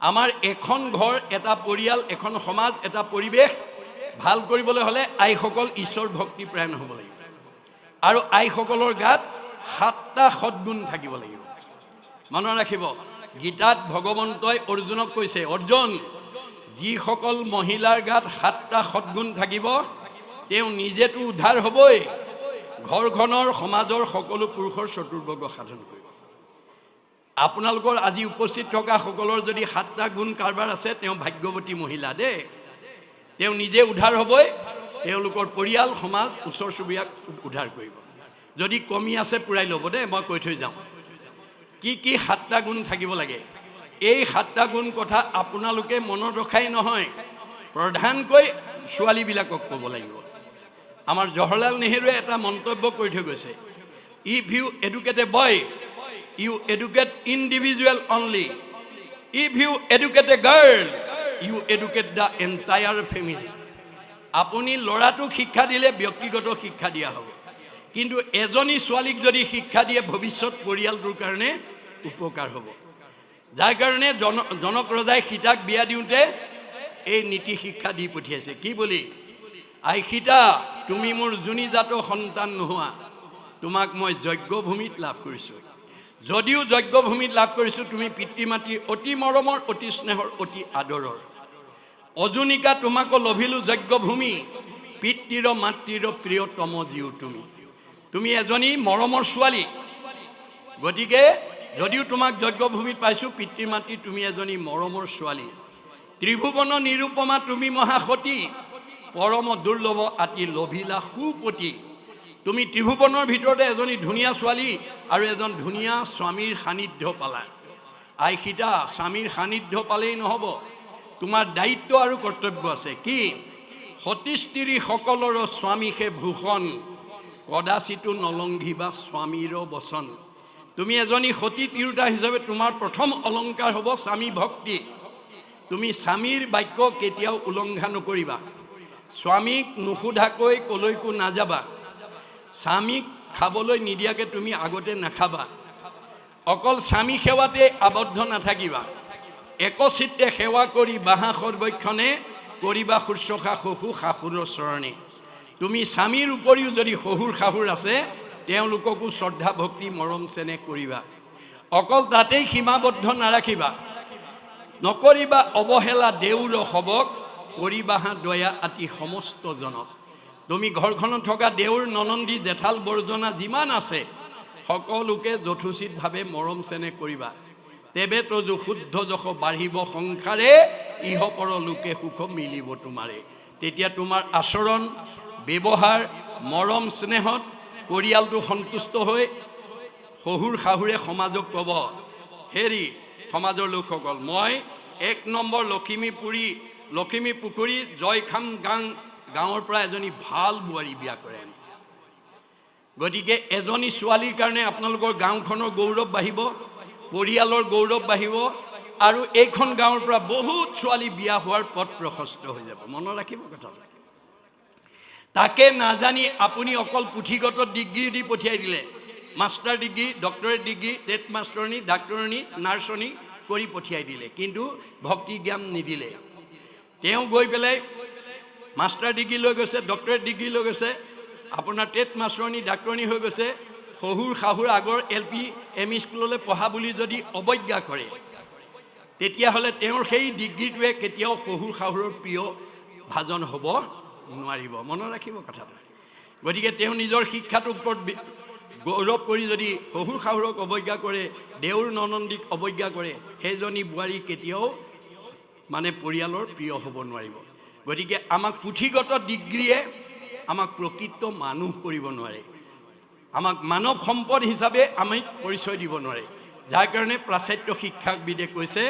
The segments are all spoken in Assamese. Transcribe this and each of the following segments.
আমাৰ এখন ঘৰ, এটা পৰিয়াল, এখন সমাজ, এটা পৰিৱেশ ভাল কৰিবলৈ হ'লে আইসকল ঈশ্বৰ ভক্তি প্ৰায়ণ হ'ব লাগিব আৰু আইসকলৰ গাত 7টা সদ্গুণ থাকিব লাগিব। মনত ৰাখিব, গীতাত ভগৱন্তই অৰ্জুনক কৈছে, অৰ্জুন, যিসকল মহিলাৰ গাত 7টা সদ্গুণ থাকিব তেওঁ নিজেতো উদ্ধাৰ হ'বই, ঘৰখনৰ সমাজৰ সকলো পুৰুষৰ চতুৰ্বৰ্গ সাধন কৰিব। আপোনালোকৰ আজি উপস্থিত থকা সকলৰ যদি 7টা গুণ কাৰবাৰ আছে তেওঁ ভাগ্যৱতী মহিলা দেই। তেওঁ নিজে উদ্ধাৰ হ'বই, তেওঁলোকৰ পৰিয়াল, সমাজ, ওচৰ চুবুৰীয়াক উদ্ধাৰ কৰিব। যদি কমি আছে পূৰাই ল'ব দেই, মই কৈ থৈ যাওঁ কি কি 7টা গুণ থাকিব লাগে। এই 7টা গুণ কথা আপোনালোকে মনত ৰখাই নহয়, প্ৰধানকৈ ছোৱালীবিলাকক ক'ব লাগিব। আমাৰ জৱাহৰলাল নেহৰুৱে এটা মন্তব্য কৰি থৈ গৈছে, if you educate a boy you educate individual only, if you educate a girl you educate the entire family। আপুনি ল'ৰাটোক শিক্ষা দিলে ব্যক্তিগত শিক্ষা দিয়া হ'ব, কিন্তু এজনী ছোৱালীক যদি শিক্ষা দিয়ে ভৱিষ্যত পৰিয়ালটোৰ কাৰণে উপকাৰ হ'ব। যাৰ কাৰণে জনক ৰজাই সীতাক বিয়া দিওঁতে এই নীতি শিক্ষা দি পঠিয়াইছে, কি বুলি, আই সীতা, তুমি মোৰ যোনিজাত সন্তান নোহোৱা, তোমাক মই যজ্ঞভূমিত লাভ কৰিছোঁ। যদিও যজ্ঞভূমিত লাভ কৰিছোঁ, তুমি পিতৃ মাতৃ অতি মৰমৰ, অতি স্নেহৰ, অতি আদৰৰ। অজুনিকা তোমাকো লভিলোঁ যজ্ঞভূমি, পিতৃৰ মাতৃৰ প্ৰিয়তম জীও তুমি। তুমি এজনী মৰমৰ ছোৱালী, গতিকে যদিও তোমাক যজ্ঞভূমিত পাইছোঁ, পিতৃ মাতৃ তুমি এজনী মৰমৰ ছোৱালী। ত্ৰিভুৱন নিৰূপমা তুমি মহাসতী, পৰম দুৰ্লভ আতি লভিলা সুপতি। তুমি ত্ৰিভুৱনৰ ভিতৰতে এজনী ধুনীয়া ছোৱালী আৰু এজন ধুনীয়া স্বামীৰ সান্নিধ্য পালা। আই সীতা, স্বামীৰ সান্নিধ্য পালেই নহ'ব, তোমাৰ দায়িত্ব আৰু কৰ্তব্য আছে। কি, সতী স্ত্ৰী সকলৰ স্বামীহে ভূষণ, কদাচিতো নলংঘিবা স্বামীৰ বচন। তুমি এজনী সতী তিৰোতা হিচাপে তোমাৰ প্ৰথম অলংকাৰ হ'ব স্বামী ভক্তি। তুমি স্বামীৰ বাক্য কেতিয়াও উলংঘা নকৰিবা, স্বামীক নুসুধাকৈ কলৈকো নাযাবা, স্বামীক খাবলৈ নিদিয়াকৈ তুমি আগতে নাখাবা, অকল স্বামী সেৱাতে আবদ্ধ নাথাকিবা, একচিত্তে সেৱা কৰি বাহা সৰ্বক্ষণে কৰিবা শুশ্ৰূষা শহু শাহুৰৰ চৰণে। তুমি স্বামীৰ উপৰিও যদি শহুৰ শাহুৰ আছে তেওঁলোককো শ্ৰদ্ধা ভক্তি মৰম চেনেহ কৰিবা, অকল তাতেই সীমাবদ্ধ নাৰাখিবা, নকৰিবা অৱহেলা দেউৰ সবক, কৰিবাহা দয়া আতি সমস্ত জনক। তুমি ঘৰখনত থকা দেউৰ ননন্দী জেঠাল বৰ্জনা যিমান আছে সকলোকে যথোচিতভাৱে মৰম চেনেহ কৰিবা, তেবে তজু শুদ্ধ যশ বাঢ়িব সংসাৰে, ইহপৰ লোকে সুখ মিলিব তোমাৰে। তেতিয়া তোমাৰ আচৰণ ব্যৱহাৰ মৰম স্নেহত পৰিয়ালটো সন্তুষ্ট হৈ শহুৰ শাহুৰে সমাজক ক'ব, হেৰি সমাজৰ লোকসকল, মই 1 নম্বৰ লখিমী পুখুৰী জয়খাম গাঁৱৰ পৰা এজনী ভাল বোৱাৰী বিয়া কৰে। গতিকে এজনী ছোৱালীৰ কাৰণে আপোনালোকৰ গাঁওখনৰ গৌৰৱ বাঢ়িব, পৰিয়ালৰ গৌৰৱ বাঢ়িব আৰু এইখন গাঁৱৰ পৰা বহুত ছোৱালী বিয়া হোৱাৰ পথ প্ৰশস্ত হৈ যাব। মনত ৰাখিব কথাটো। তাকে নাজানি আপুনি অকল পুথিগত ডিগ্ৰী দি পঠিয়াই দিলে, মাষ্টাৰ ডিগ্ৰী, ডক্টৰেট ডিগ্ৰী, টেট মাষ্টৰণী, ডাক্তৰণী, নাৰ্ছনী কৰি পঠিয়াই দিলে, কিন্তু ভক্তি জ্ঞান নিদিলে। তেওঁ গৈ পেলাই মাষ্টাৰ ডিগ্ৰী লৈ গৈছে, ডক্টৰেট ডিগ্ৰী লৈ গৈছে, আপোনাৰ টেট মাষ্টৰণী, ডাক্তৰণী হৈ গৈছে, শহুৰ শাহুৰ আগৰ LP ME স্কুললৈ পঢ়া বুলি যদি অৱজ্ঞা কৰে, তেতিয়াহ'লে তেওঁৰ সেই ডিগ্ৰীটোৱে কেতিয়াও শহুৰ শাহুৰৰ প্ৰিয় ভাজন হ'ব নোৱাৰিব। মনত ৰাখিব কথাটো। গতিকে তেওঁ নিজৰ শিক্ষাটোৰ ওপৰত গৌৰৱ কৰি যদি শহুৰ শাহুৰক অৱজ্ঞা কৰে, দেউৰ ননন্দীক অৱজ্ঞা কৰে, সেইজনী বোৱাৰী কেতিয়াও মানে পৰিয়ালৰ প্ৰিয় হ'ব নোৱাৰিব। গতিকে আমাক পুথিগত ডিগ্ৰীয়ে আমাক প্ৰকৃত মানুহ কৰিব নোৱাৰে, আমাক মানৱ সম্পদ হিচাপে আমি পৰিচয় দিব নোৱাৰে। যাৰ কাৰণে প্ৰাচাত্য শিক্ষাবিদে কৈছে,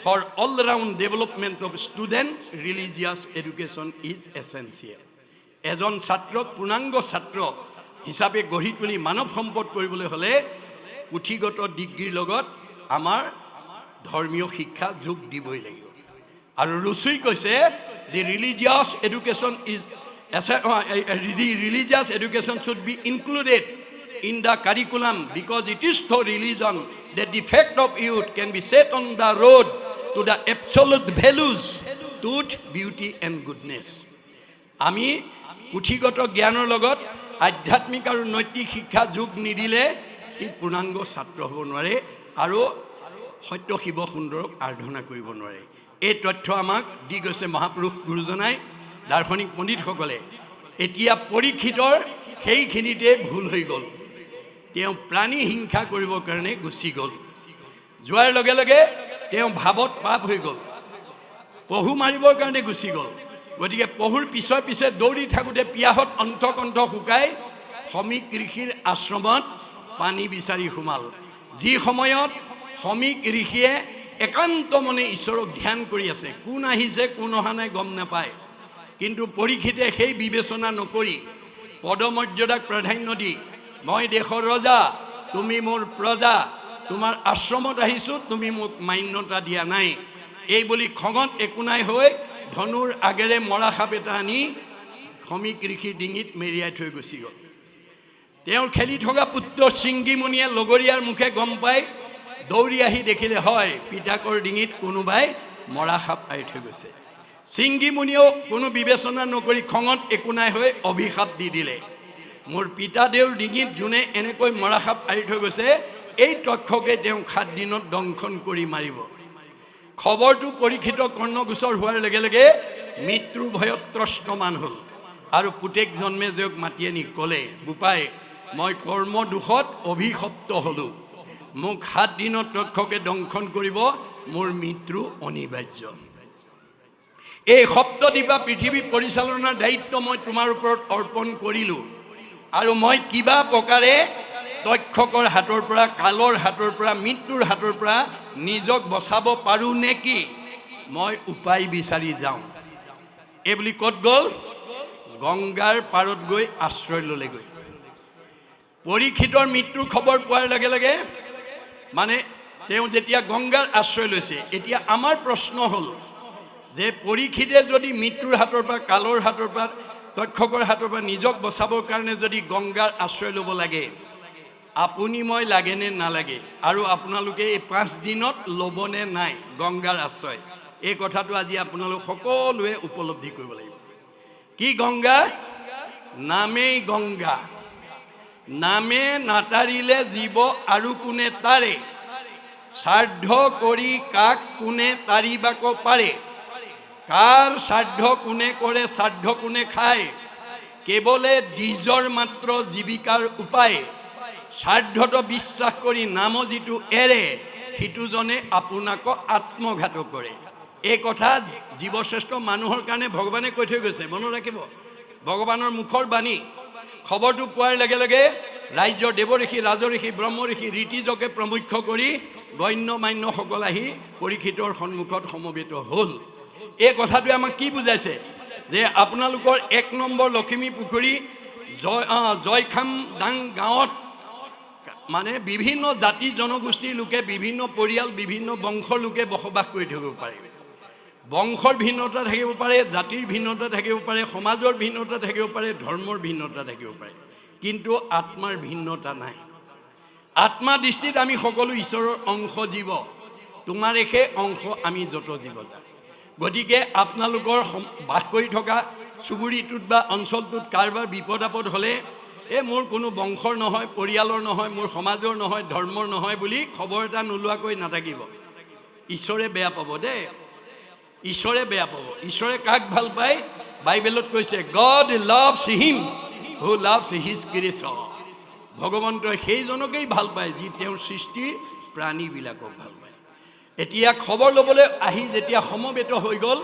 for all round development of student religious education is essential. এজন ছাত্ৰক পূৰ্ণাংগ ছাত্ৰ হিচাপে গঢ়ি তুলি মানৱ সম্পদ কৰিবলৈ হ'লে পুথিগত ডিগ্ৰীৰ লগত আমাৰ ধৰ্মীয় শিক্ষা যোগ দিবই লাগিব। আৰু ৰুচুই কৈছে, the religious education should be included in the curriculum because it is through religion that the fact of youth can be set on the road to the absolute values, truth, beauty and goodness. আমি পুথিগত জ্ঞানৰ লগত আধ্যাত্মিক আৰু নৈতিক শিক্ষা যোগ নিদিলে ই পূৰ্ণাংগ ছাত্ৰ হ'ব নোৱাৰে আৰু সত্য শিৱ সুন্দৰক আৰাধনা কৰিব নোৱাৰে। এই তথ্য আমাক দি গৈছে মহাপুৰুষ গুৰুজনাই, দাৰ্শনিক পণ্ডিতসকলে। এতিয়া পৰীক্ষিতৰ সেইখিনিতে ভুল হৈ গ'ল। তেওঁ প্ৰাণী হিংসা কৰিবৰ কাৰণে গুচি গ'ল। যোৱাৰ লগে লগে তেওঁ ভাৱত পাপ হৈ গ'ল, পহু মাৰিবৰ কাৰণে গুচি গ'ল। গতিকে পহুৰ পিছে পিছে দৌৰি থাকোঁতে পিয়াহত অন্তকণ্ঠ শুকাই সমীক ঋষিৰ আশ্ৰমত পানী বিচাৰি সোমাল। যি সময়ত সমীক ঋষিয়ে একান্ত মনে ঈশ্বৰক ধ্যান কৰি আছে, কোন আহিছে কোন অহা নাই গম নাপায়, কিন্তু পৰীক্ষিতে সেই বিবেচনা নকৰি পদমৰ্যাদাক প্ৰাধান্য দি মই দেশৰ ৰজা, তুমি মোৰ প্ৰজা, তোমাৰ আশ্ৰমত আহিছোঁ, তুমি মোক মান্যতা দিয়া নাই, এই বুলি খঙত একো নাই হৈ ধনুৰ আগেৰে মৰা সাপ এটা আনি সমীক ঋষিৰ ডিঙিত মেৰিয়াই থৈ গুচি গ'ল। তেওঁৰ খেলি থকা পুত্ৰ শৃংগীমুনিয়ে লগৰীয়াৰ মুখে গম পাই দৌৰি আহি দেখিলে হয় পিতাকৰ ডিঙিত কোনোবাই মৰা সাপ আৰি থৈ গৈছে। শৃংগীমুনিয়েও কোনো বিবেচনা নকৰি খঙত একো নাই হৈ অভিশাপ দি দিলে, মোৰ পিতাদেউৰ ডিঙিত যোনে এনেকৈ মৰা সাপ আৰি থৈ গৈছে এই তক্ষকে তেওঁ 7 দিনত দংশন কৰি মাৰিব। খবৰটো পৰীক্ষিত কৰ্ণগোচৰ হোৱাৰ লগে লগে মৃত্যুৰ ভয়ত ত্ৰস্তমান হ'ল আৰু পুতেক জন্মে জয়ক মাতি আনি ক'লে, বোপাই মই কৰ্ম দোষত অভিশপ্ত হ'লোঁ, মোক 7 দিনত তক্ষকে দংশন কৰিব, মোৰ মৃত্যু অনিবাৰ্য। এই সপ্তদ্বীপা পৃথিৱী পৰিচালনাৰ দায়িত্ব মই তোমাৰ ওপৰত অৰ্পণ কৰিলোঁ আৰু মই কিবা প্ৰকাৰে তক্ষকৰ হাতৰ পৰা, কালৰ হাতৰ পৰা, মৃত্যুৰ হাতৰ পৰা নিজক বচাব পাৰোঁ নেকি, মই উপায় বিচাৰি যাওঁ। এই বুলি ক'ত গ'ল? গংগাৰ পাৰত গৈ আশ্ৰয় ল'লেগৈ। পৰীক্ষিতৰ মৃত্যুৰ খবৰ পোৱাৰ লগে লগে মানে তেওঁ যেতিয়া গংগাৰ আশ্ৰয় লৈছে, এতিয়া আমাৰ প্ৰশ্ন হ'ল যে পৰীক্ষিতে যদি মৃত্যুৰ হাতৰ পৰা, কালৰ হাতৰ পৰা, তক্ষকৰ হাতৰ পৰা নিজক বচাবৰ কাৰণে যদি গংগাৰ আশ্ৰয় ল'ব লাগে, আপুনি মই লাগেনে নালাগে আৰু আপোনালোকে এই 5 দিনত ল'বনে নাই গংগাৰ আশ্ৰয়, এই কথাটো আজি আপোনালোক সকলোৱে উপলব্ধি কৰিব লাগিব। কি গংগা? নামেই গংগা, নামে নাতাৰিলে জীৱ আৰু কোনে তাৰে, শ্ৰাদ্ধ কৰি কাক কোনে তাৰিবাক পাৰে, কাৰ শ্ৰাদ্ধ কোনে কৰে, শ্ৰাদ্ধ কোনে খায়, কেৱলে দ্বিজৰ মাত্ৰ জীৱিকাৰ উপায়, শ্ৰাদ্ধত বিশ্বাস কৰি নাম যিটো এৰে সিটোজনে আপোনাক আত্মঘাত কৰে। এই কথা জীৱশ্ৰেষ্ঠ মানুহৰ কাৰণে ভগৱানে কৈ থৈ গৈছে, মনত ৰাখিব, ভগৱানৰ মুখৰ বাণী। খবৰটো পোৱাৰ লগে লগে ৰাজ্যৰ দেৱঋষি, ৰাজঋষি, ব্ৰহ্মঋষি, ঋতিজকে প্ৰমুখ্য কৰি গণ্য মান্যসকল আহি পৰীক্ষিতৰ সন্মুখত সমবেত হ'ল। এই কথাটোৱে আমাক কি বুজাইছে যে আপোনালোকৰ 1 নম্বৰ লখিমী পুখুৰী জয়খাম দাং গাঁৱত মানে বিভিন্ন জাতি জনগোষ্ঠীৰ লোকে, বিভিন্ন পৰিয়াল, বিভিন্ন বংশৰ লোকে বসবাস কৰি থাকিব পাৰে। বংশৰ ভিন্নতা থাকিব পাৰে, জাতিৰ ভিন্নতা থাকিব পাৰে, সমাজৰ ভিন্নতা থাকিব পাৰে, ধৰ্মৰ ভিন্নতা থাকিব পাৰে, কিন্তু আত্মাৰ ভিন্নতা নাই। আত্মা দৃষ্টিত আমি সকলো ঈশ্বৰৰ অংশ জীৱ, তোমাৰে সেই অংশ আমি যত জীৱ যা। গতিকে আপোনালোকৰ বাস কৰি থকা চুবুৰীটোত বা অঞ্চলটোত কাৰোবাৰ বিপদ আপদ হ'লে মোৰ কোনো বংশৰ নহয়, পৰিয়ালৰ নহয়, মোৰ সমাজৰ নহয়, ধৰ্মৰ নহয় বুলি খবৰ এটা নোলোৱাকৈ নাথাকিব। ঈশ্বৰে বেয়া পাব দেই, ঈশ্বৰে বেয়া পাব। ঈশ্বৰে কাক ভাল পায়? বাইবেলত কৈছে গড লাভছ হিম হু লাভছ হিজ ক্ৰিয়েচন। ভগৱন্তই সেইজনকেই ভাল পায় যি তেওঁৰ সৃষ্টিৰ প্ৰাণীবিলাকক ভাল পায়। এতিয়া খবৰ ল'বলৈ আহি যেতিয়া সমবেত হৈ গ'ল,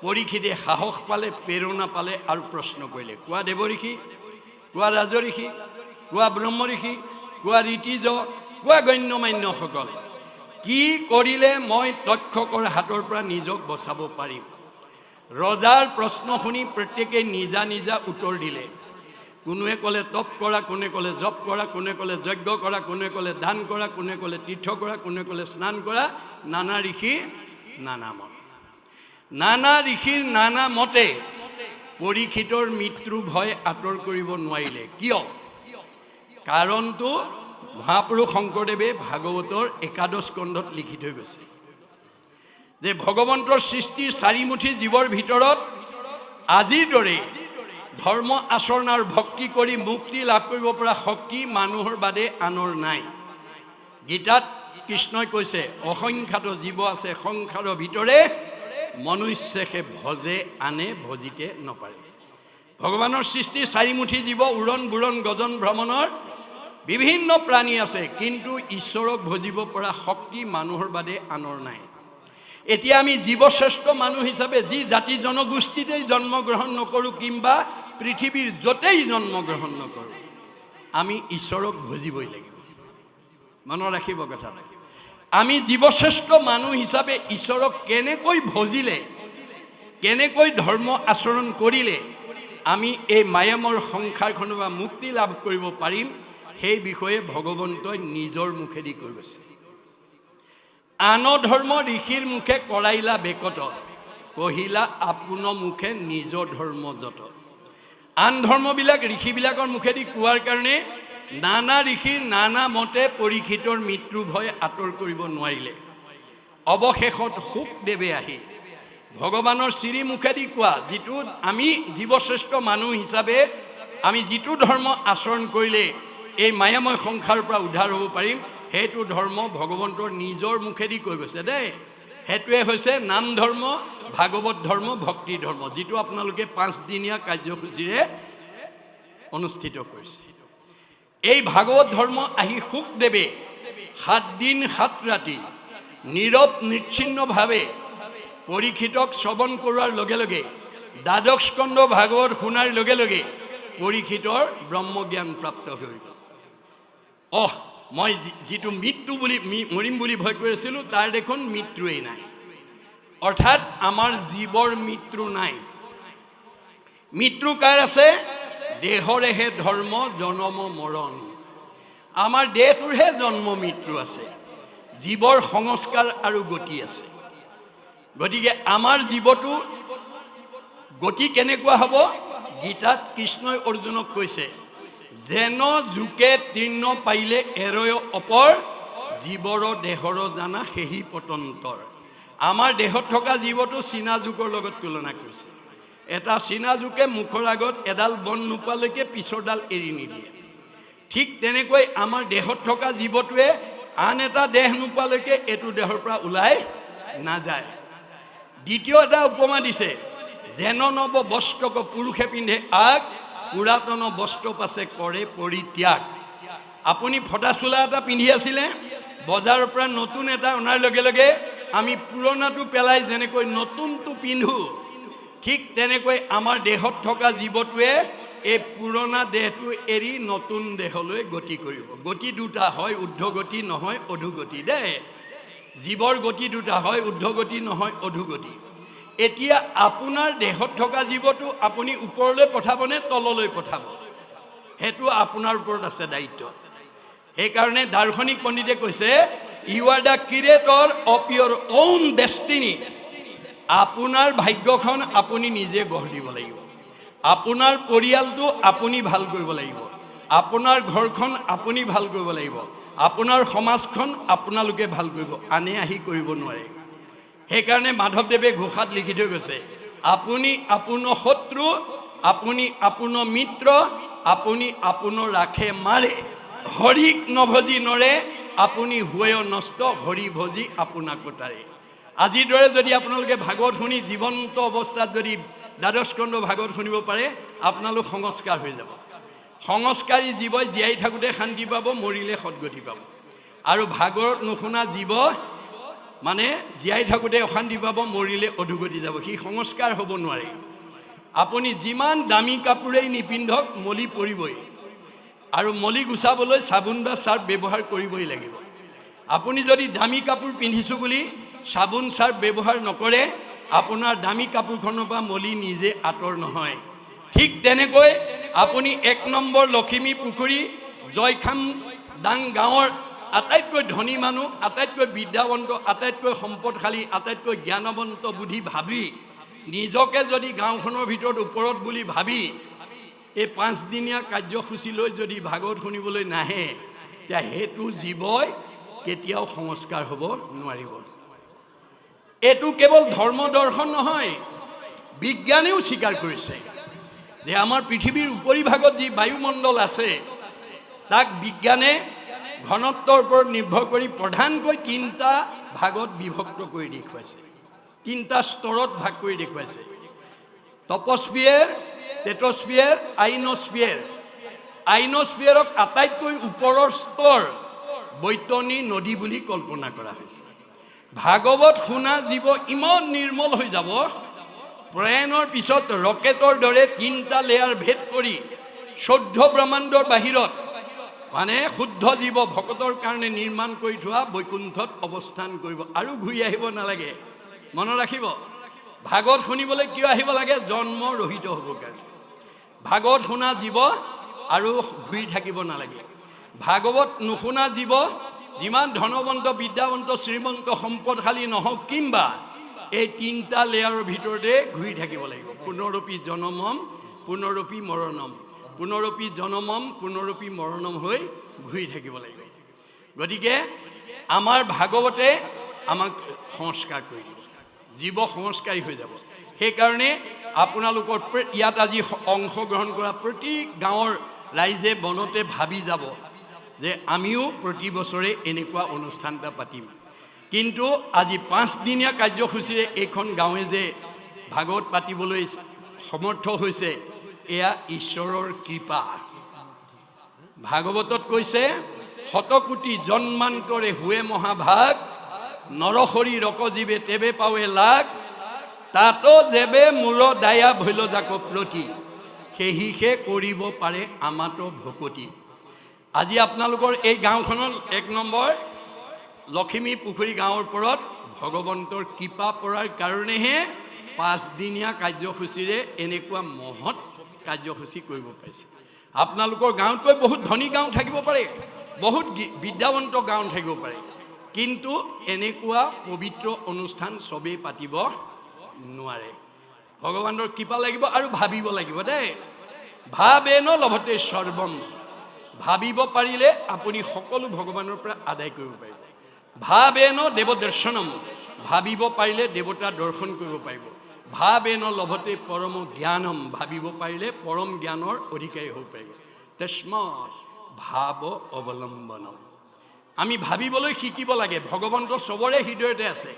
পৰীক্ষিতে সাহস পালে, প্ৰেৰণা পালে আৰু প্ৰশ্ন কৰিলে, কোৱা দেৱঋষি, কোৱা ৰাজঋষি, কোৱা ব্ৰহ্মঋষি, কোৱা ঋতিজ, কোৱা গণ্যমান্যসকল, কি কৰিলে মই তক্ষকৰ হাতৰ পৰা নিজক বচাব পাৰিম? ৰজাৰ প্ৰশ্ন শুনি প্ৰত্যেকেই নিজা নিজা উত্তৰ দিলে। কোনোৱে ক'লে তপ কৰা, কোনে ক'লে জপ কৰা, কোনে ক'লে যজ্ঞ কৰা, কোনে ক'লে দান কৰা, কোনে ক'লে তীৰ্থ কৰা, কোনে ক'লে স্নান কৰা। নানা ঋষিৰ নানা মত, নানা ঋষিৰ নানা মতে পৰীক্ষিতৰ মৃত্যুৰ ভয় আঁতৰ কৰিব নোৱাৰিলে। কিয়? কাৰণটো মহাপুৰুষ শংকৰদেৱে ভাগৱতৰ 11 স্কন্ধত লিখি থৈ গৈছে যে ভগৱন্তৰ সৃষ্টিৰ চাৰিমুঠি জীৱৰ ভিতৰত আজিৰ দৰে ধৰ্ম আচৰণ আৰু ভক্তি কৰি মুক্তি লাভ কৰিব পৰা শক্তি মানুহৰ বাদে আনৰ নাই। গীতাত কৃষ্ণই কৈছে অসংখ্যাত জীৱ আছে সংসাৰৰ ভিতৰে মনুষ্যকে ভজে আনে ভজিতে নপাৰে। ভগৱানৰ সৃষ্টি চাৰিমুঠি জীৱ উৰণ বুৰণ গজন ভ্ৰমণৰ বিভিন্ন প্ৰাণী আছে, কিন্তু ঈশ্বৰক ভজিব পৰা শক্তি মানুহৰ বাদে আনৰ নাই। এতিয়া আমি জীৱশ্ৰেষ্ঠ মানুহ হিচাপে যি জাতি জনগোষ্ঠীতেই জন্মগ্ৰহণ নকৰোঁ কিংবা পৃথিৱীৰ য'তেই জন্মগ্ৰহণ নকৰোঁ, আমি ঈশ্বৰক ভজিবই লাগিব। মনত ৰাখিব কথাটো। আমি জীৱশ্ৰেষ্ঠ মানুহ হিচাপে ঈশ্বৰক কেনেকৈ ভজিলে, কেনেকৈ ধৰ্ম আচৰণ কৰিলে আমি এই মায়ামৰ সংসাৰখনৰ পৰা মুক্তি লাভ কৰিব পাৰিম, সেই বিষয়ে ভগৱন্তই নিজৰ মুখেদি কৈ গৈছে। আন ধৰ্ম ঋষিৰ মুখে কৰাইলা বেকত, কহিলা আপোন মুখে নিজ ধৰ্ম যত। আন ধৰ্মবিলাক ঋষিবিলাকৰ মুখেদি কোৱাৰ কাৰণে নানা ঋষিৰ নানা মতে পৰীক্ষিতৰ মৃত্যু ভয় আঁতৰ কৰিব নোৱাৰিলে। অৱশেষত শুকদেৱে আহি ভগৱানৰ শ্ৰীমুখেদি কোৱা যিটো আমি জীৱশ্ৰেষ্ঠ মানুহ হিচাপে আমি যিটো ধৰ্ম আচৰণ কৰিলে এই মায়াময় সংসাৰৰ পৰা উদ্ধাৰ হ'ব পাৰিম, সেইটো ধৰ্ম ভগৱন্তৰ নিজৰ মুখেদি কৈ গৈছে দেই। সেইটোৱে হৈছে নাম ধৰ্ম, ভাগৱত ধৰ্ম, ভক্তি ধৰ্ম, যিটো আপোনালোকে 5 দিনীয়া কাৰ্যসূচীৰে অনুষ্ঠিত কৰিছে। এই ভাগৱত ধৰ্ম আহি শুকদেৱে 7 দিন 7 ৰাতি নীৰৱ নিচ্ছিন্নভাৱে পৰীক্ষিতক শ্ৰৱণ কৰোৱাৰ লগে লগে দ্বাদশ স্কন্ধ ভাগৱত শুনাৰ লগে লগে পৰীক্ষিতৰ ব্ৰহ্মজ্ঞান প্ৰাপ্ত হৈ গ'ল। মই যিটো মৃত্যু বুলি মৰিম বুলি ভয় কৰিছিলোঁ তাৰ দেখোন মৃত্যুৱেই নাই। অৰ্থাৎ আমাৰ জীৱৰ মৃত্যু নাই। মৃত্যু কাৰ আছে? দেহৰেহে ধৰ্ম জনম মৰণ। আমাৰ দেহটোৰহে জন্ম মৃত্যু আছে, জীৱৰ সংস্কাৰ আৰু গতি আছে। গতিকে আমাৰ জীৱটো গতি কেনেকুৱা হ'ব? গীতাত কৃষ্ণই অৰ্জুনক কৈছে যেন জোকে তীৰ্ণ পাৰিলে এৰয় অপৰ, জীৱৰ দেহৰ জানা সেহি পতন্তৰ। আমাৰ দেহত থকা জীৱটো চীনা জোকৰ লগত তুলনা কৰিছে। এটা চীনা জোকে মুখৰ আগত এডাল বন নোপোৱালৈকে পিছৰডাল এৰি নিদিয়ে। ঠিক তেনেকৈ আমাৰ দেহত থকা জীৱটোৱে আন এটা দেহ নোপোৱালৈকে এইটো দেহৰ পৰা ওলাই নাযায়। দ্বিতীয় এটা উপমা দিছে, যেন নৱ বস্ত্ৰক পুৰুষে পিন্ধে আগ, পুৰাতন বস্ত্ৰ পাছে কৰে পৰিত্যাগ। আপুনি ফটা চোলা এটা পিন্ধি আছিলে, বজাৰৰ পৰা নতুন এটা অনাৰ লগে লগে আমি পুৰণাটো পেলাই যেনেকৈ নতুনটো পিন্ধো, ঠিক তেনেকৈ আমাৰ দেহত থকা জীৱটোৱে এই পুৰণা দেহটো এৰি নতুন দেহলৈ গতি কৰিব। গতি দুটা হয়, ঊৰ্ধ্বগতি নহয় অধোগতি দেই। জীৱৰ গতি দুটা হয়, ঊৰ্ধ্বগতি নহয় অধোগতি। এতিয়া আপোনাৰ দেহত থকা জীৱটো আপুনি ওপৰলৈ পঠাবনে তললৈ পঠাব, সেইটো আপোনাৰ ওপৰত আছে দায়িত্ব। সেইকাৰণে দাৰ্শনিক পণ্ডিতে কৈছে you are the creator of your own destiny. আপোনাৰ ভাগ্যখন আপুনি নিজে গঢ় দিব লাগিব। আপোনাৰ পৰিয়ালটো আপুনি ভাল কৰিব লাগিব, আপোনাৰ ঘৰখন আপুনি ভাল কৰিব লাগিব, আপোনাৰ সমাজখন আপোনালোকে ভাল কৰিব, আনে আহি কৰিব নোৱাৰে। সেইকাৰণে মাধৱদেৱে ঘোষাত লিখি থৈ গৈছে আপুনি আপোন শত্ৰু, আপুনি আপোন মিত্ৰ, আপুনি আপোন ৰাখে মাৰে, হৰিক নভজি নৰে, আপুনি হুৱে নষ্ট, হৰি ভজি আপোনাক তাৰে। আজিৰ দৰে যদি আপোনালোকে ভাগৱত শুনি জীৱন্ত অৱস্থাত যদি দ্বাদশ স্কন্ধ ভাগৱত শুনিব পাৰে, আপোনালোক সংস্কাৰ হৈ যাব। সংস্কাৰী জীৱই জীয়াই থাকোঁতে শান্তি পাব, মৰিলে সদগতি পাব। আৰু ভাগৱত নুশুনা জীৱ মানে জীয়াই থাকোঁতে অশান্তি পাব, মৰিলে অধোগতি যাব। সি সংস্কাৰ হ'ব নোৱাৰে। আপুনি যিমান দামী কাপোৰেই নিপিন্ধক মলি পৰিবই, আৰু মলি গুচাবলৈ চাবোন বা চাৰ্ফ ব্যৱহাৰ কৰিবই লাগিব। আপুনি যদি দামী কাপোৰ পিন্ধিছোঁ বুলি চাবোন চাৰ্ফ ব্যৱহাৰ নকৰে, আপোনাৰ দামী কাপোৰখনৰ পৰা মলি নিজে আঁতৰ নহয়। ঠিক তেনেকৈ আপুনি 1 নম্বৰ লখিমী পুখুৰী জয়খাম দাং গাঁৱৰ আটাইতকৈ ধনী মানুহ, আটাইতকৈ বিদ্যাৱন্ত, আটাইতকৈ সম্পদশালী, আটাইতকৈ জ্ঞানৱন্ত বুদ্ধি ভাবি নিজকে যদি গাঁওখনৰ ভিতৰত ওপৰত বুলি ভাবি এই 5 দিনীয়া কাৰ্যসূচীলৈ যদি ভাগৱত শুনিবলৈ নাহে, তেতিয়া সেইটো জীৱই কেতিয়াও সংস্কাৰ হ'ব নোৱাৰিব। এইটো কেৱল ধৰ্ম দৰ্শন নহয়, বিজ্ঞানেও স্বীকাৰ কৰিছে যে আমাৰ পৃথিৱীৰ উপৰিভাগত যি বায়ুমণ্ডল আছে তাক বিজ্ঞানে ঘনত্বৰ ওপৰত নিৰ্ভৰ কৰি প্ৰধানকৈ 3টা ভাগত বিভক্ত কৰি দেখুৱাইছে, 3টা স্তৰত ভাগ কৰি দেখুৱাইছে। টপস্ফিয়াৰ, টেট্ৰস্ফিয়াৰ, আইনস্ফিয়াৰ। আইনস্ফিয়াৰক আটাইতকৈ ওপৰৰ স্তৰ বৈতৰণী নদী বুলি কল্পনা কৰা হৈছে। ভাগৱত শুনা জীৱ ইমান নিৰ্মল হৈ যাব, প্ৰয়াণৰ পিছত ৰকেটৰ দৰে 3টা লেয়াৰ ভেদ কৰি 14 ব্ৰহ্মাণ্ডৰ বাহিৰত মানে শুদ্ধ জীৱ ভকতৰ কাৰণে নিৰ্মাণ কৰি থোৱা বৈকুণ্ঠত অৱস্থান কৰিব আৰু ঘূৰি আহিব নালাগে। মনত ৰাখিব, ভাগৱত শুনিবলৈ কিয় আহিব লাগে? জন্ম ৰহিত হ'বৰ কাৰণে। ভাগৱত শুনা জীৱ আৰু ঘূৰি থাকিব নালাগে। ভাগৱত নুশুনা জীৱ যিমান ধনৱন্ত, বিদ্যাৱন্ত, শ্ৰীমন্ত, সম্পদশালী নহওক কিম্বা এই 3টা লেয়াৰৰ ভিতৰতে ঘূৰি থাকিব লাগিব। পুনৰপি জনমম পুনৰপি মৰণম, পুনৰপি জনমম পুনৰপি মৰণম হৈ ঘূৰি থাকিব লাগিব। গতিকে আমাৰ ভাগৱতে আমাক সংস্কাৰ কৰি দিব, জীৱ সংস্কাৰী হৈ যাব। সেইকাৰণে আপোনালোকৰ ইয়াত আজি অংশগ্ৰহণ কৰা প্ৰতি গাঁৱৰ ৰাইজে মনতে ভাবি যাব যে আমিও প্ৰতি বছৰে এনেকুৱা অনুষ্ঠান এটা পাতিম। কিন্তু আজি 5 দিনীয়া কাৰ্যসূচীৰে এইখন গাঁৱে যে ভাগৱত পাতিবলৈ সমৰ্থ হৈছে, এয়া ঈশ্বৰৰ কৃপা। ভাগৱতত কৈছে, শতকোটি জন্মান্তৰে হুৱে মহাভাগ, নৰহৰি ৰকজীৱে তেবে পাৱে লাগ, তাতো যেবে মূৰ দায়া ভৈল যাক প্ৰতি, সেহিহে কৰিব পাৰে আমাতো ভকতি। আজি আপোনালোকৰ এই গাঁওখনৰ 1 নম্বৰ লখিমী পুখুৰী গাঁৱৰ ওপৰত ভগৱন্তৰ কৃপা পৰাৰ কাৰণেহে 5 দিনীয়া কাৰ্যসূচীৰে এনেকুৱা মহৎ কাৰ্যসূচী কৰিব পাৰিছে। আপোনালোকৰ গাঁৱতকৈ বহুত ধনী গাঁও থাকিব পাৰে, বহুত বিদ্যাৱন্ত গাঁও থাকিব পাৰে, কিন্তু এনেকুৱা পবিত্ৰ অনুষ্ঠান চবেই পাতিব নোৱাৰে। ভগৱানৰ কৃপা লাগিব আৰু ভাবিব লাগিব দেই। ভাবেন লভতে সৰ্বম, ভাবিব পাৰিলে আপুনি সকলো ভগৱানৰ পৰা আদায় কৰিব পাৰিব। ভাবেন দেৱ দৰ্শনম, ভাবিব পাৰিলে দেৱতা দৰ্শন কৰিব পাৰিব। ভাবেন লভতে পৰম জ্ঞানম, ভাবিব পাৰিলে পৰম জ্ঞানৰ অধিকাৰী হ'ব পাৰিব। তস্মাৎ ভাৱ অৱলম্বনম, আমি ভাবিবলৈ শিকিব লাগে। ভগৱন্ত চবৰে হৃদয়তে আছে,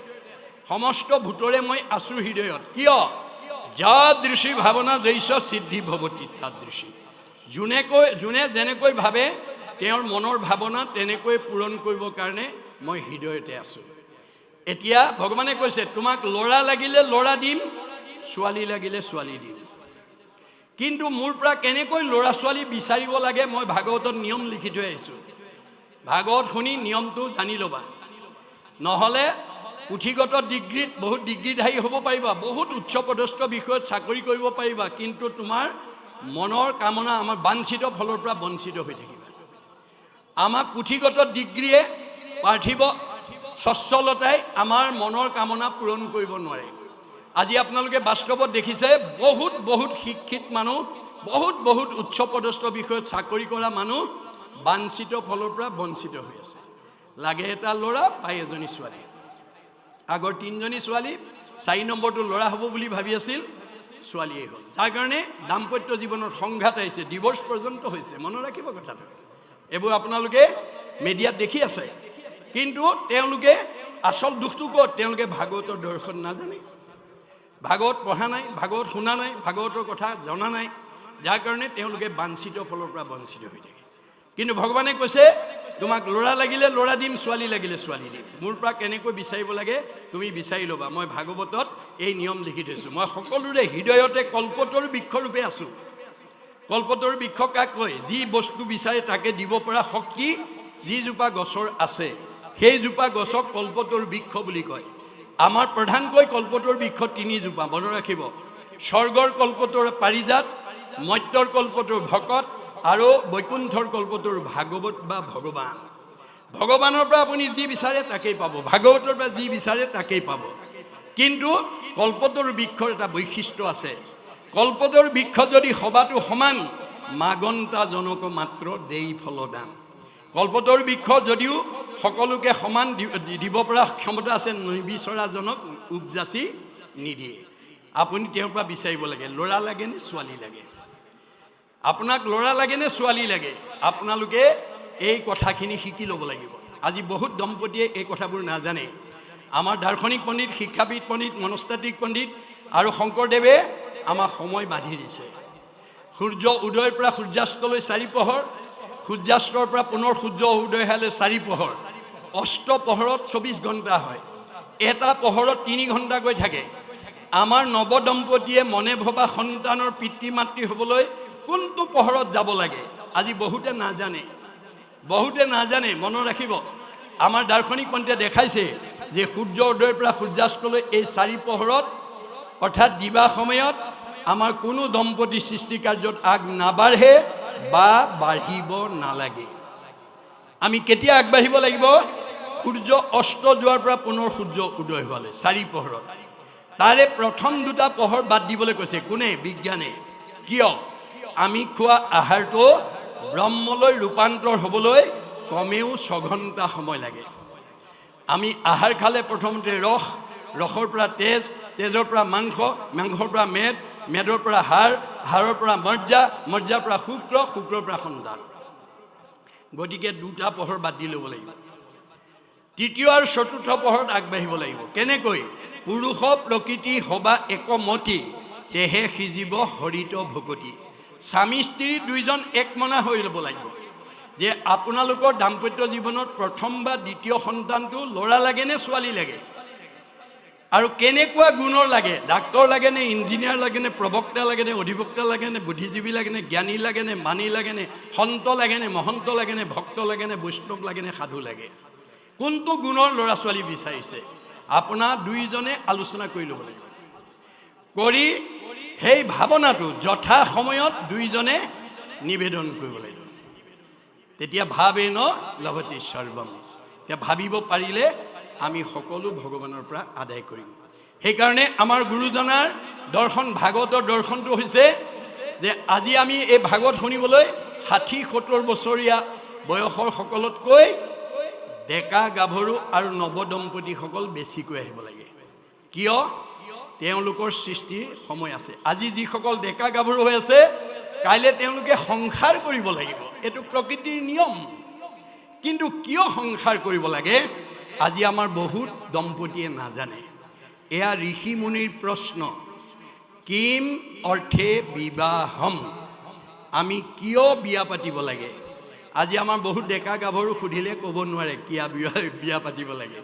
সমস্ত ভূতৰে মই আছো হৃদয়ত। কিয়? যাদৃশী ভাৱনা জৈস সিদ্ধি ভৱতি তাদৃশী। যোনে যেনেকৈ ভাবে তেওঁৰ মনৰ ভাৱনা তেনেকৈ পূৰণ কৰিবৰ কাৰণে মই হৃদয়তে আছোঁ। এতিয়া ভগৱানে কৈছে, তোমাক ল'ৰা লাগিলে ল'ৰা দিম, ছোৱালী লাগিলে ছোৱালী দিম। কিন্তু মোৰ পৰা কেনেকৈ ল'ৰা ছোৱালী বিচাৰিব লাগে মই ভাগৱতত নিয়ম লিখি থৈ আহিছোঁ। ভাগৱত শুনি নিয়মটো জানি ল'বা, নহ'লে পুথিগত ডিগ্ৰীত বহুত ডিগ্ৰীধাৰী হ'ব পাৰিবা, বহুত উচ্চ পদস্থ বিষয়ত চাকৰি কৰিব পাৰিবা, কিন্তু তোমাৰ মনৰ কামনা আমাৰ বাঞ্ছিত ফলৰ পৰা বঞ্চিত হৈ থাকিবা। আমাৰ পুথিগত ডিগ্ৰীয়ে, পাৰ্থিৱ স্বচ্ছলতাই আমাৰ মনৰ কামনা পূৰণ কৰিব নোৱাৰে। আজি আপোনালোকে বাস্তৱত দেখিছে, বহুত শিক্ষিত মানুহ, বহুত উচ্চ পদস্থ বিষয়ত চাকৰি কৰা মানুহ বাঞ্ছিত ফলৰ পৰা বঞ্চিত হৈ আছে। লাগে এটা ল'ৰা, পাই এজনী ছোৱালী। আগৰ 3জনী ছোৱালী, 4 নম্বৰটো ল'ৰা হ'ব বুলি ভাবি আছিল, ছোৱালীয়ে হ'ল। তাৰ কাৰণে দাম্পত্য জীৱনত সংঘাত আহিছে, ডিভোৰ্চ পৰ্যন্ত হৈছে। মনত ৰাখিব কথাটো, এইবোৰ আপোনালোকে মিডিয়াত দেখি আছে। কিন্তু তেওঁলোকে আচল দুখটো ক'ত? তেওঁলোকে ভাগৱতৰ দৰ্শন নাজানে, ভাগৱত পঢ়া নাই, ভাগৱত শুনা নাই, ভাগৱতৰ কথা জনা নাই, যাৰ কাৰণে তেওঁলোকে বাঞ্ছিত ফলৰ পৰা বঞ্চিত হৈ থাকে। কিন্তু ভগৱানে কৈছে, তোমাক ল'ৰা লাগিলে ল'ৰা দিম, ছোৱালী লাগিলে ছোৱালী দিম। মোৰ পৰা কেনেকৈ বিচাৰিব লাগে তুমি বিচাৰি ল'বা। মই ভাগৱতত এই নিয়ম লিখি থৈছোঁ। মই সকলোৰে হৃদয়তে কল্পতৰ বৃক্ষৰূপে আছোঁ। কল্পতৰ বৃক্ষ কাক কয়? যি বস্তু বিচাৰে তাকে দিব পৰা শক্তি যিজোপা গছৰ আছে, সেইজোপা গছক কল্পতৰ বৃক্ষ বুলি কয়। আমাৰ প্ৰধানকৈ কল্পতৰ বৃক্ষ 3জোপা, মনত ৰাখিব। স্বৰ্গৰ কল্পতৰ পাৰিজাত, মৰ্ত্যৰ কল্পতৰ ভকত আৰু বৈকুণ্ঠৰ কল্পতৰ ভাগৱত বা ভগৱান। ভগৱানৰ পৰা আপুনি যি বিচাৰে তাকেই পাব, ভাগৱতৰ পৰা যি বিচাৰে তাকেই পাব। কিন্তু কল্পতৰ বৃক্ষৰ এটা বৈশিষ্ট্য আছে। কল্পতৰ বৃক্ষ যদি সবাটো সমান, মাগন্তা জনক মাত্ৰ দেই ফলদান। কল্পতৰু বৃক্ষ যদিও সকলোকে সমান দিব পৰা ক্ষমতা আছে, নিবিচৰাজনক উপজাচি নিদিয়ে। আপুনি তেওঁৰ পৰা বিচাৰিব লাগে, ল'ৰা লাগে নে ছোৱালী লাগে? আপোনাক ল'ৰা লাগে নে ছোৱালী লাগে? আপোনালোকে এই কথাখিনি শিকি ল'ব লাগিব। আজি বহুত দম্পতীয়ে এই কথাবোৰ নাজানে। আমাৰ দাৰ্শনিক পণ্ডিত, শিক্ষাবিদ পণ্ডিত, মনস্তাত্ত্বিক পণ্ডিত আৰু শংকৰদেৱে আমাক সময় বান্ধি দিছে। সূৰ্য উদয়ৰ পৰা সূৰ্যাস্তলৈ 4 পহৰ, সূৰ্যাস্তৰ পৰা পুনৰ সূৰ্য উদয় হ'লে 4 পহৰ, অষ্ট পহৰত 24 ঘণ্টা হয়, এটা পহৰত 3 ঘণ্টাকৈ থাকে। আমাৰ নৱদম্পতীয়ে মনে ভবা সন্তানৰ পিতৃ মাতৃ হ'বলৈ কোনটো পহৰত যাব লাগে আজি বহুতে নাজানে। মনত ৰাখিব, আমাৰ দাৰ্শনিক পণ্ডিতে দেখাইছে যে সূৰ্য উদয়ৰ পৰা সূৰ্যাস্তলৈ এই 4 পহৰত অৰ্থাৎ দিবা সময়ত আমাৰ কোনো দম্পতী সৃষ্টি কাৰ্যত আগ নাবাঢ়ে বা বাঢ়িব নালাগে। আমি কেতিয়া আগবাঢ়িব লাগিব? সূৰ্য অস্ত যোৱাৰ পৰা পুনৰ সূৰ্য উদয় হোৱালে 4 পহৰত। তাৰে প্ৰথম 2টা পহৰ বাদ দিবলৈ কৈছে। কোনে? বিজ্ঞানে। কিয়? আমি খোৱা আহাৰটো ব্ৰহ্মলৈ ৰূপান্তৰ হ'বলৈ কমেও 6 ঘণ্টা সময় লাগে। আমি আহাৰ খালে প্ৰথমতে ৰসৰ পৰা তেজ, তেজৰ পৰা মাংস, মাংসৰ পৰা মেদৰ পৰা হাড়ৰ পৰা মজ্জাৰ পৰা শুক্ৰৰ পৰা সন্তান। গতিকে 2টা পহৰ বাদ দি ল'ব লাগিব। 3য় আৰু 4ৰ্থ পহৰত আগবাঢ়িব লাগিব। কেনেকৈ? পুৰুষ প্ৰকৃতি হবা একমতি, তেহে সিজিব হৰিত ভকতি। স্বামী স্ত্ৰী 2জন একমনা হৈ ল'ব লাগিব যে আপোনালোকৰ দাম্পত্য জীৱনত প্ৰথম বা দ্বিতীয় সন্তানটো ল'ৰা লাগে নে ছোৱালী লাগে? আৰু কেনেকুৱা গুণৰ লাগে? ডাক্তৰ লাগে নে ইঞ্জিনিয়াৰ লাগে নে প্ৰবক্তা লাগে নে অধিবক্তা লাগে নে বুদ্ধিজীৱী লাগে নে জ্ঞানী লাগে নে মানি লাগে নে সন্ত লাগে নে মহন্ত লাগে নে ভক্ত লাগে নে বৈষ্ণৱ লাগে নে সাধু লাগে? কোনটো গুণৰ ল'ৰা ছোৱালী বিচাৰিছে? আপোনাৰ 2জনে আলোচনা কৰি ল'ব লাগিব। কৰি সেই ভাৱনাটো যথা সময়ত 2জনে নিবেদন কৰিব লাগিব। তেতিয়া ভাবেন লভতে সৰ্বম। তেতিয়া ভাবিব পাৰিলে আমি সকলো ভগৱানৰ পৰা আদায় কৰিম। সেইকাৰণে আমাৰ গুৰুজনাৰ দৰ্শন, ভাগৱতৰ দৰ্শনটো হৈছে যে আজি আমি এই ভাগৱত শুনিবলৈ 60-70 বছৰীয়া বয়সৰ সকলতকৈ ডেকা গাভৰু আৰু নৱদম্পতীসকল বেছিকৈ আহিব লাগে। কিয়? তেওঁলোকৰ সৃষ্টিৰ সময় আছে। আজি যিসকল ডেকা গাভৰু হৈ আছে, কাইলৈ তেওঁলোকে সংসাৰ কৰিব লাগিব, এইটো প্ৰকৃতিৰ নিয়ম। কিন্তু কিয় সংসাৰ কৰিব লাগে আজি আমাৰ বহুত দম্পতীয়ে নাজানে। এয়া ঋষি মুনিৰ প্ৰশ্ন। কিম অৰ্থে বিবাহম, আমি কিয় বিয়া পাতিব লাগে? আজি আমাৰ বহুত ডেকা গাভৰু সুধিলে ক'ব নোৱাৰে কিয় বিয়া পাতিব লাগে।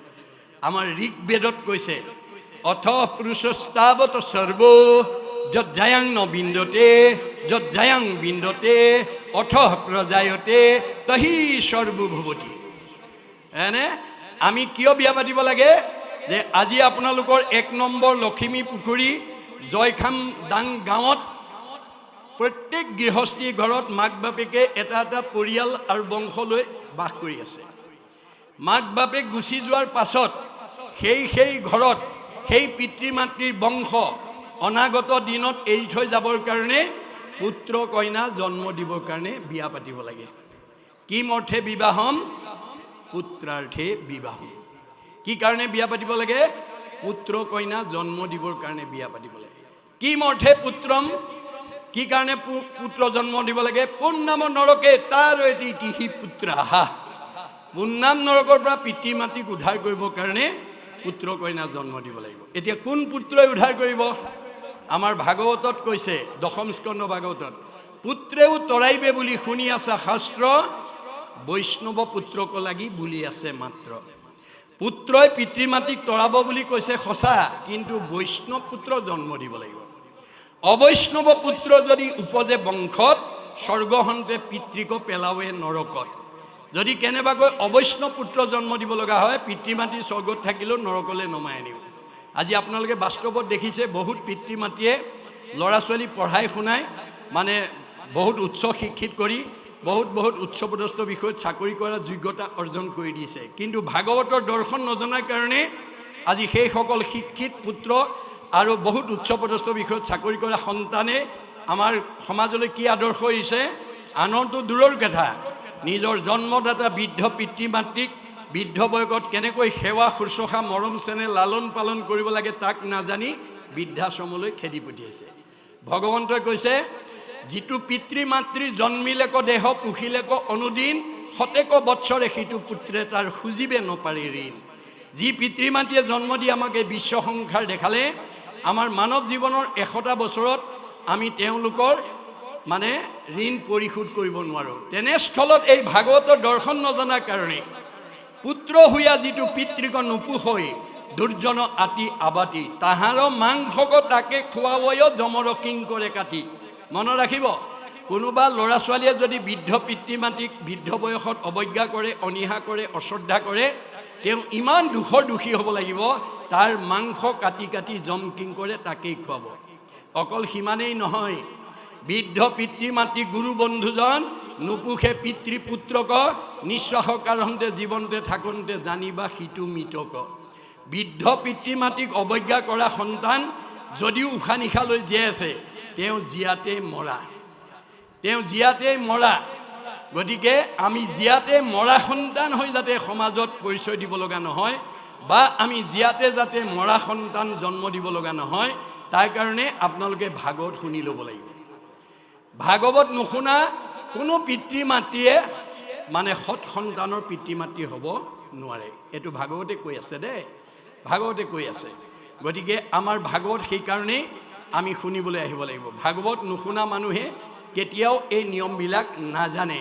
আমাৰ ঋগ্বেদত কৈছে অথ পুৰুষস্তাৱত সৰ্ব যত জায়াং ন বিন্দতে, যত জায়াং বিন্দতে অথ প্ৰজায়তে তহি সৰ্বভৱতি। এনে আমি কিয় বিয়া পাতিব লাগে? যে আজি আপোনালোকৰ 1 নম্বৰ লখিমী পুখুৰী জয়খাম দাং গাঁৱত প্ৰত্যেক গৃহস্থী ঘৰত মাক বাপেকে এটা পৰিয়াল আৰু বংশ লৈ বাস কৰি আছে। মাক বাপেক গুচি যোৱাৰ পাছত সেই ঘৰত সেই পিতৃ মাতৃৰ বংশ অনাগত দিনত এৰি থৈ যাবৰ কাৰণে পুত্ৰ কন্যা জন্ম দিবৰ কাৰণে বিয়া পাতিব লাগে। কিম অৰ্থে বিবাহম, পুত্ৰাৰ্থে বিবাহম। কি কাৰণে বিয়া পাতিব লাগে? পুত্ৰ কন্যা জন্ম দিবৰ কাৰণে বিয়া পাতিব লাগে। কিম অৰ্থে পুত্ৰম, কি কাৰণে পুত্ৰ জন্ম দিব লাগে? পুণ্যাম নৰকে তাৰ ইতিহি পুত্ৰাহা। পুণ্যাম নৰকৰ পৰা পিতৃ মাতৃক উদ্ধাৰ কৰিবৰ কাৰণে পুত্ৰ কন্যা জন্ম দিব লাগিব। এতিয়া কোন পুত্ৰই উদ্ধাৰ কৰিব? আমাৰ ভাগৱতত কৈছে, 10ম স্কন্ধ ভাগৱতত, পুত্ৰেও তৰাইবে বুলি শুনি আছা শাস্ত্ৰ, বৈষ্ণৱ পুত্ৰক লাগি বুলি আছে মাত্ৰ। পুত্ৰই পিতৃ মাতৃক তৰাব বুলি কৈছে সঁচা, কিন্তু বৈষ্ণৱ পুত্ৰ জন্ম দিব লাগিব। অবৈষ্ণৱ পুত্ৰ যদি উপজে বংশত, স্বৰ্গহন্তে পিতৃক পেলাৱে নৰকত। যদি কেনেবাকৈ অবৈষ্ণৱ পুত্ৰ জন্ম দিব লগা হয়, পিতৃ মাতৃ স্বৰ্গত থাকিলেও নৰকলৈ নমাই আনিব। আজি আপোনালোকে বাস্তৱত দেখিছে বহুত পিতৃ মাতৃয়ে ল'ৰা ছোৱালী পঢ়াই শুনাই মানে বহুত উচ্চ শিক্ষিত কৰি বহুত উচ্চপদস্থ বিষয়ত চাকৰি কৰাৰ যোগ্যতা অৰ্জন কৰি দিছে। কিন্তু ভাগৱতৰ দৰ্শন নজনাৰ কাৰণে আজি সেইসকল শিক্ষিত পুত্ৰ আৰু বহুত উচ্চপদস্থ বিষয়ত চাকৰি কৰা সন্তানে আমাৰ সমাজলৈ কি আদৰ্শ দিছে? আনৰটো দূৰৰ কথা, নিজৰ জন্মদাতা বৃদ্ধ পিতৃ মাতৃক বৃদ্ধ বয়সত কেনেকৈ সেৱা শুশ্ৰূষা মৰম চেনেহ লালন পালন কৰিব লাগে তাক নাজানি বৃদ্ধাশ্ৰমলৈ খেদি পঠিয়াইছে। ভগৱন্তই কৈছে, যিটো পিতৃ মাতৃ জন্মিলেক দেহ পুহিলেক অনুদিন, শতেক বৎসৰে সিটো পুত্ৰে তাৰ খুজিবে নপাৰে ঋণ। যি পিতৃ মাতৃয়ে জন্ম দি আমাক এই বিশ্ব সংসাৰ দেখালে, আমাৰ মানৱ জীৱনৰ 100টা বছৰত আমি তেওঁলোকৰ মানে ঋণ পৰিশোধ কৰিব নোৱাৰোঁ। তেনেস্থলত এই ভাগৱতৰ দৰ্শন নজনাৰ কাৰণে পুত্ৰ হুয়া যিটো পিতৃক নোপোষৈ, দুৰ্জন আতি আবাতি, তাহাৰ মাংসক তাকে খোৱাবয় জমৰ কিংকৰে কাটি। মনত ৰাখিব, কোনোবা ল'ৰা ছোৱালীয়ে যদি বৃদ্ধ পিতৃ মাতৃক বৃদ্ধ বয়সত অৱজ্ঞা কৰে, অনীহা কৰে, অশ্ৰদ্ধা কৰে, তেওঁ ইমান দুখৰ দোষী হ'ব লাগিব, তাৰ মাংস কাটি কাটি জম কিংকৰে তাকেই খুৱাব। অকল সিমানেই নহয়, বৃদ্ধ পিতৃ মাতৃ গুৰু বন্ধুজন নোপোষে পিতৃ পুত্ৰক, নিঃশ্বাস কাৰণতে জীৱনতে থাকোঁতে জানিবা সিটো মৃতক। বৃদ্ধ পিতৃ মাতৃক অৱজ্ঞা কৰা সন্তান যদিও উশাহ নিশাহ লৈ জীয়াই আছে, তেওঁ জীয়াতেই মৰা, তেওঁ জীয়াতেই মৰা। গতিকে আমি জীয়াতে মৰা সন্তান হৈ যাতে সমাজত পৰিচয় দিব লগা নহয়, বা আমি জীয়াতে যাতে মৰা সন্তান জন্ম দিব লগা নহয়, তাৰ কাৰণে আপোনালোকে ভাগৱত শুনি ল'ব লাগিব। ভাগৱত নুশুনা কোনো পিতৃ মাতৃয়ে মানে সৎ সন্তানৰ পিতৃ মাতৃ হ'ব নোৱাৰে। এইটো ভাগৱতে কৈ আছে দেই, ভাগৱতে কৈ আছে। গতিকে আমাৰ ভাগৱত সেইকাৰণেই আমি শুনিবলৈ আহিব লাগিব। ভাগৱত নুশুনা মানুহে কেতিয়াও এই নিয়মবিলাক নাজানে।